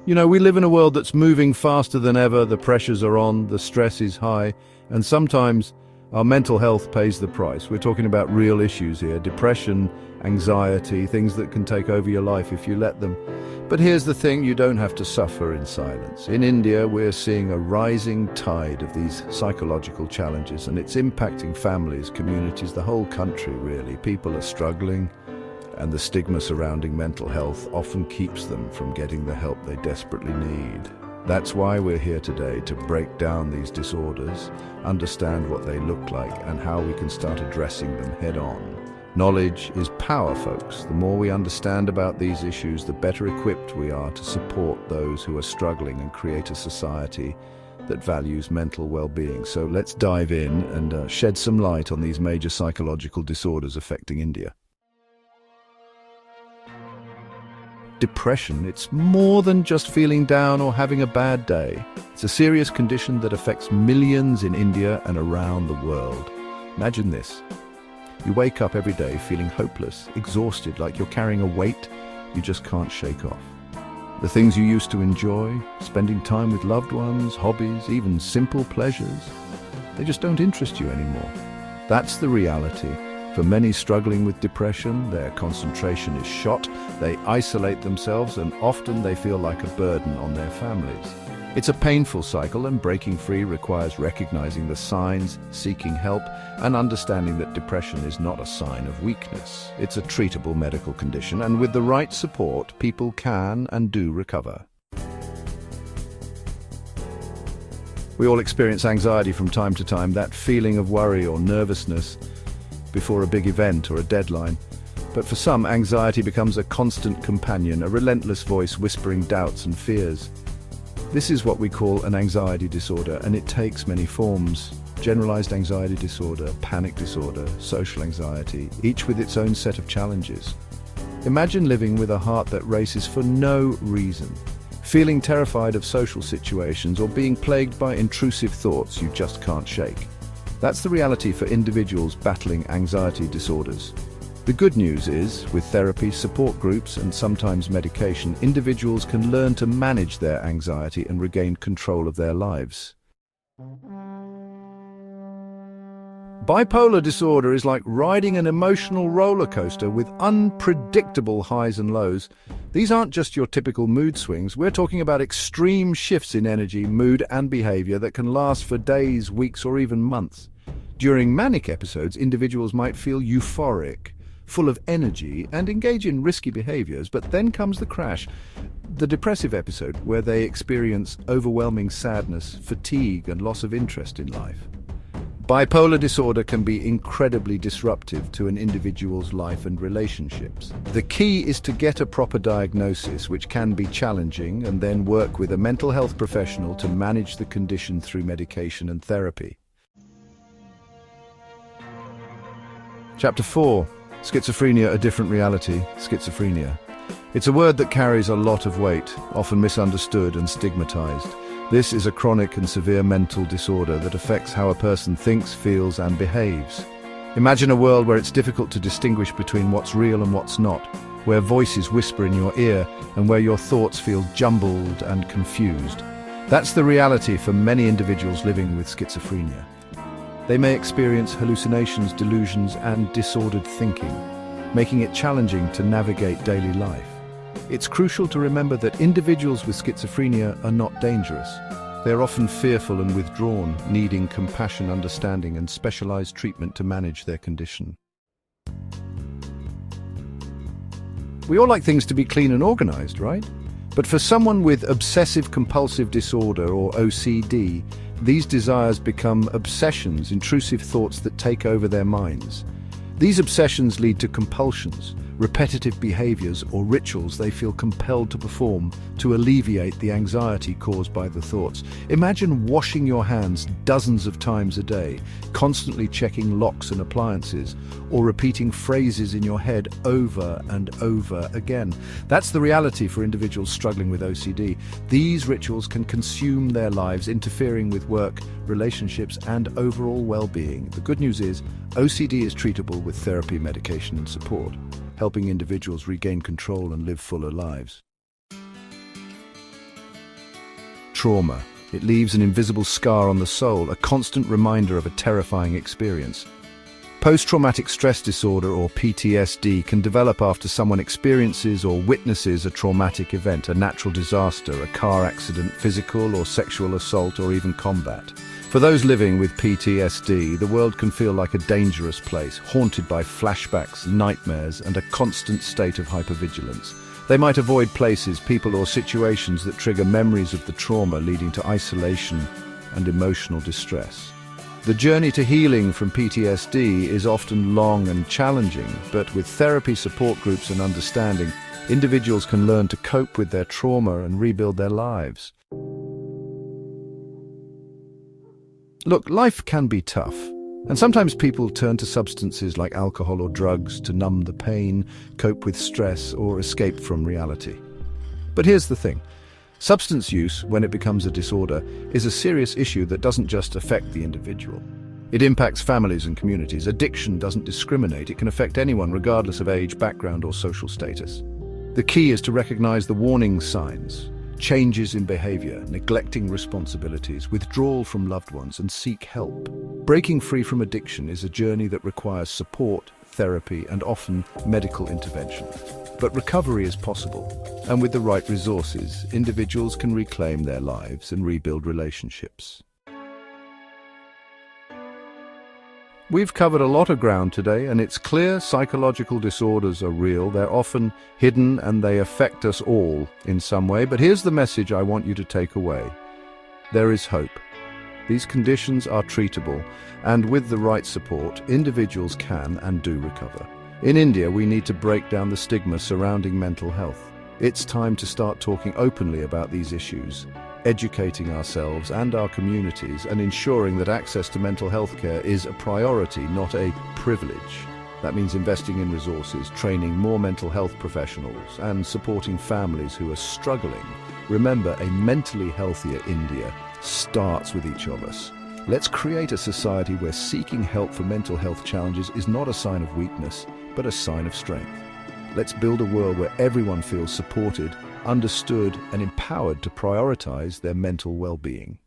You know, we live in a world that's moving faster than ever, the pressures are on, the stress is high, and sometimes our mental health pays the price. We're talking about real issues here: depression, anxiety, things that can take over your life if you let them. But here's the thing, you don't have to suffer in silence. In India, we're seeing a rising tide of these psychological challenges, and it's impacting families, communities, the whole country really. People are struggling, and the stigma surrounding mental health often keeps them from getting the help they desperately need. That's why we're here today, to break down these disorders, understand what they look like, and how we can start addressing them head on. Knowledge is power, folks. The more we understand about these issues, the better equipped we are to support those who are struggling and create a society that values mental well-being. So let's dive in and shed some light on these major psychological disorders affecting India. Depression, it's more than just feeling down or having a bad day. It's a serious condition that affects millions in India and around the world. Imagine this. You wake up every day feeling hopeless, exhausted, like you're carrying a weight you just can't shake off. The things you used to enjoy, spending time with loved ones, hobbies, even simple pleasures, they just don't interest you anymore. That's the reality. For many struggling with depression, their concentration is shot, they isolate themselves, and often they feel like a burden on their families. It's a painful cycle, and breaking free requires recognizing the signs, seeking help, and understanding that depression is not a sign of weakness. It's a treatable medical condition, and with the right support, people can and do recover. We all experience anxiety from time to time, that feeling of worry or nervousness before a big event or a deadline. But for some, anxiety becomes a constant companion, a relentless voice whispering doubts and fears. This is what we call an anxiety disorder, and it takes many forms. Generalized anxiety disorder, panic disorder, social anxiety, each with its own set of challenges. Imagine living with a heart that races for no reason, feeling terrified of social situations, or being plagued by intrusive thoughts you just can't shake. That's the reality for individuals battling anxiety disorders. The good news is, with therapy, support groups, and sometimes medication, individuals can learn to manage their anxiety and regain control of their lives. Bipolar disorder is like riding an emotional roller coaster with unpredictable highs and lows. These aren't just your typical mood swings. We're talking about extreme shifts in energy, mood, and behavior that can last for days, weeks, or even months. During manic episodes, individuals might feel euphoric, full of energy, and engage in risky behaviors, but then comes the crash, the depressive episode, where they experience overwhelming sadness, fatigue, and loss of interest in life. Bipolar disorder can be incredibly disruptive to an individual's life and relationships. The key is to get a proper diagnosis, which can be challenging, and then work with a mental health professional to manage the condition through medication and therapy. Chapter 4. Schizophrenia, a different reality. Schizophrenia. It's a word that carries a lot of weight, often misunderstood and stigmatized. This is a chronic and severe mental disorder that affects how a person thinks, feels, and behaves. Imagine a world where it's difficult to distinguish between what's real and what's not, where voices whisper in your ear, and where your thoughts feel jumbled and confused. That's the reality for many individuals living with schizophrenia. They may experience hallucinations, delusions, and disordered thinking, making it challenging to navigate daily life. It's crucial to remember that individuals with schizophrenia are not dangerous. They're often fearful and withdrawn, needing compassion, understanding, and specialized treatment to manage their condition. We all like things to be clean and organized, right? But for someone with obsessive-compulsive disorder, or OCD, these desires become obsessions, intrusive thoughts that take over their minds. These obsessions lead to compulsions, repetitive behaviors, or rituals they feel compelled to perform to alleviate the anxiety caused by the thoughts. Imagine washing your hands dozens of times a day, constantly checking locks and appliances, or repeating phrases in your head over and over again. That's the reality for individuals struggling with OCD. These rituals can consume their lives, interfering with work, relationships, and overall well-being. The good news is, OCD is treatable with therapy, medication, and support, helping individuals regain control and live fuller lives. trauma. It leaves an invisible scar on the soul, a constant reminder of a terrifying experience. Post-traumatic stress disorder, or PTSD, can develop after someone experiences or witnesses a traumatic event, a natural disaster, a car accident, physical or sexual assault, or even combat. For those living with PTSD, the world can feel like a dangerous place, haunted by flashbacks, nightmares, and a constant state of hypervigilance. They might avoid places, people, or situations that trigger memories of the trauma, leading to isolation and emotional distress. The journey to healing from PTSD is often long and challenging, but with therapy, support groups, and understanding, individuals can learn to cope with their trauma and rebuild their lives. Look, life can be tough, and sometimes people turn to substances like alcohol or drugs to numb the pain, cope with stress, or escape from reality. But here's the thing. Substance use, when it becomes a disorder, is a serious issue that doesn't just affect the individual. It impacts families and communities. Addiction doesn't discriminate. It can affect anyone, regardless of age, background, or social status. The key is to recognize the warning signs: changes in behavior, neglecting responsibilities, withdrawal from loved ones, and seek help. Breaking free from addiction is a journey that requires support, therapy, and often medical intervention. But recovery is possible, and with the right resources, individuals can reclaim their lives and rebuild relationships. We've covered a lot of ground today, and it's clear psychological disorders are real. They're often hidden and they affect us all in some way. But here's the message I want you to take away. There is hope. These conditions are treatable, and with the right support, individuals can and do recover. In India, we need to break down the stigma surrounding mental health. It's time to start talking openly about these issues, educating ourselves and our communities, and ensuring that access to mental health care is a priority, not a privilege. That means investing in resources, training more mental health professionals, and supporting families who are struggling. Remember, a mentally healthier India starts with each of us. Let's create a society where seeking help for mental health challenges is not a sign of weakness, but a sign of strength. Let's build a world where everyone feels supported, understood, and empowered to prioritize their mental well-being.